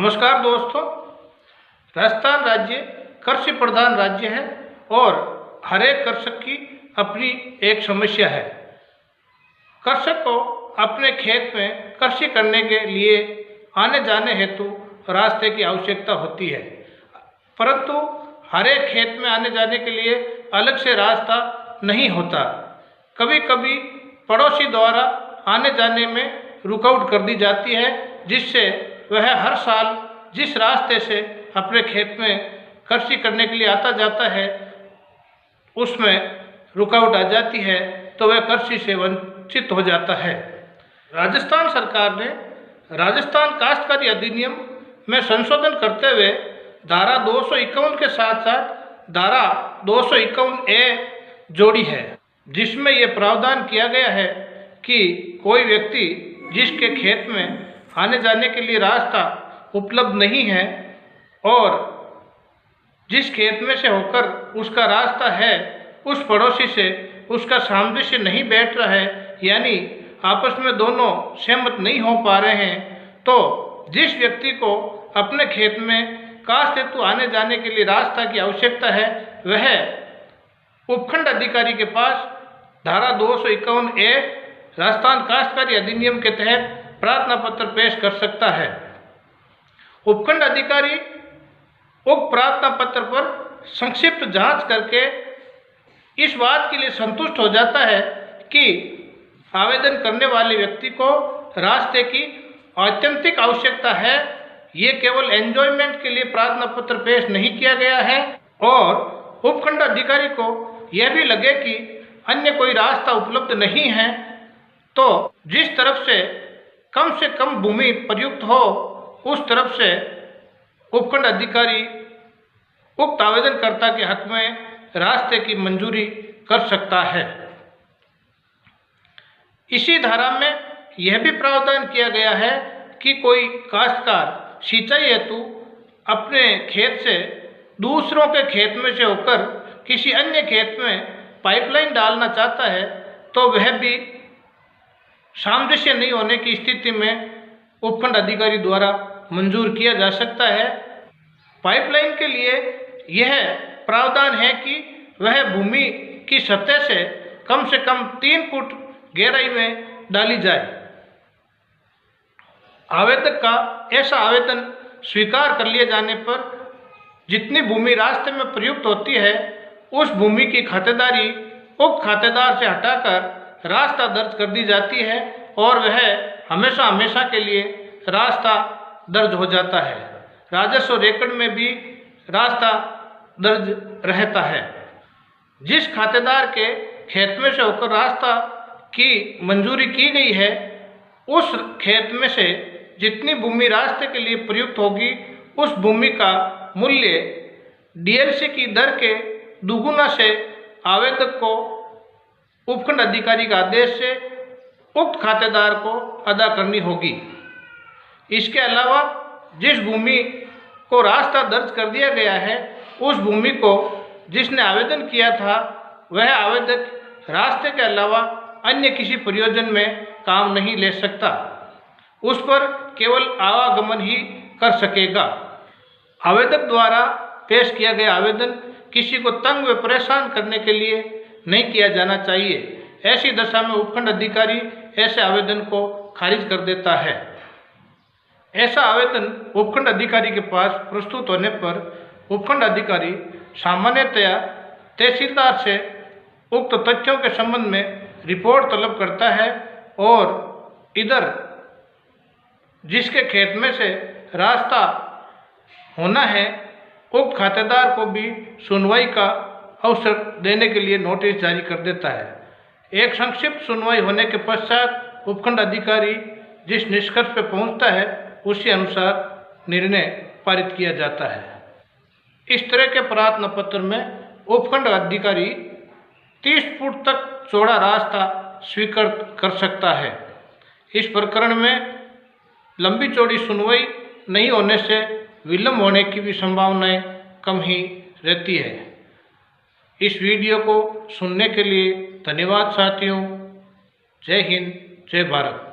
नमस्कार दोस्तों। राजस्थान राज्य कृषि प्रधान राज्य है और हर एक कृषक की अपनी एक समस्या है। कृषक को अपने खेत में कृषि करने के लिए आने जाने हेतु रास्ते की आवश्यकता होती है, परंतु हर एक खेत में आने जाने के लिए अलग से रास्ता नहीं होता। कभी कभी पड़ोसी द्वारा आने जाने में रुकावट कर दी जाती है, जिससे वह हर साल जिस रास्ते से अपने खेत में कृषि करने के लिए आता जाता है उसमें रुकावट आ जाती है, तो वह कृषि से वंचित हो जाता है। राजस्थान सरकार ने राजस्थान काश्तकारी अधिनियम में संशोधन करते हुए धारा 251 के साथ साथ धारा 251A जोड़ी है, जिसमें यह प्रावधान किया गया है कि कोई व्यक्ति जिसके खेत में आने जाने के लिए रास्ता उपलब्ध नहीं है और जिस खेत में से होकर उसका रास्ता है, उस पड़ोसी से उसका सामंजस्य नहीं बैठ रहा है, यानी आपस में दोनों सहमत नहीं हो पा रहे हैं, तो जिस व्यक्ति को अपने खेत में काश्त हेतु आने जाने के लिए रास्ता की आवश्यकता है, वह उपखंड अधिकारी के पास धारा 251A राजस्थान काश्तकारी अधिनियम के तहत प्रार्थना पत्र पेश कर सकता है। उपखंड अधिकारी उक्त प्रार्थना पत्र पर संक्षिप्त जांच करके इस बात के लिए संतुष्ट हो जाता है कि आवेदन करने वाले व्यक्ति को रास्ते की आत्यंतिक आवश्यकता है, ये केवल एंजॉयमेंट के लिए प्रार्थना पत्र पेश नहीं किया गया है, और उपखंड अधिकारी को यह भी लगे कि अन्य कोई रास्ता उपलब्ध नहीं है, तो जिस तरफ से कम भूमि प्रयुक्त हो उस तरफ से उपखंड अधिकारी उक्त आवेदनकर्ता के हक में रास्ते की मंजूरी कर सकता है। इसी धारा में यह भी प्रावधान किया गया है कि कोई काश्तकार सिंचाई हेतु अपने खेत से दूसरों के खेत में से होकर किसी अन्य खेत में पाइपलाइन डालना चाहता है, तो वह भी सामंजस्य नहीं होने की स्थिति में उपखंड अधिकारी द्वारा मंजूर किया जा सकता है। पाइपलाइन के लिए यह प्रावधान है कि वह भूमि की सतह से कम 3 फुट गहराई में डाली जाए। आवेदक का ऐसा आवेदन स्वीकार कर लिए जाने पर जितनी भूमि रास्ते में प्रयुक्त होती है, उस भूमि की खातेदारी उक्त खातेदार से हटाकर रास्ता दर्ज कर दी जाती है और वह हमेशा के लिए रास्ता दर्ज हो जाता है। राजस्व रिकॉर्ड में भी रास्ता दर्ज रहता है। जिस खातेदार के खेत में से होकर रास्ता की मंजूरी की गई है, उस खेत में से जितनी भूमि रास्ते के लिए प्रयुक्त होगी, उस भूमि का मूल्य डीएलसी की दर के दुगुना से आवेदक को उपखंड अधिकारी का आदेश से उक्त खातेदार को अदा करनी होगी। इसके अलावा जिस भूमि को रास्ता दर्ज कर दिया गया है, उस भूमि को जिसने आवेदन किया था, वह आवेदक रास्ते के अलावा अन्य किसी प्रयोजन में काम नहीं ले सकता, उस पर केवल आवागमन ही कर सकेगा। आवेदक द्वारा पेश किया गया आवेदन किसी को तंग व परेशान करने के लिए नहीं किया जाना चाहिए। ऐसी दशा में उपखंड अधिकारी ऐसे आवेदन को खारिज कर देता है। ऐसा आवेदन उपखंड अधिकारी के पास प्रस्तुत होने पर उपखंड अधिकारी सामान्यतया तहसीलदार से उक्त तथ्यों के संबंध में रिपोर्ट तलब करता है और इधर जिसके खेत में से रास्ता होना है, उक्त खातेदार को भी सुनवाई का अवसर देने के लिए नोटिस जारी कर देता है। एक संक्षिप्त सुनवाई होने के पश्चात उपखंड अधिकारी जिस निष्कर्ष पर पहुंचता है, उसी अनुसार निर्णय पारित किया जाता है। इस तरह के प्रार्थना पत्र में उपखंड अधिकारी 30 फुट तक चौड़ा रास्ता स्वीकार कर सकता है। इस प्रकरण में लंबी चौड़ी सुनवाई नहीं होने से विलंब होने की भी संभावनाएं कम ही रहती है। इस वीडियो को सुनने के लिए धन्यवाद साथियों। जय हिंद, जय भारत।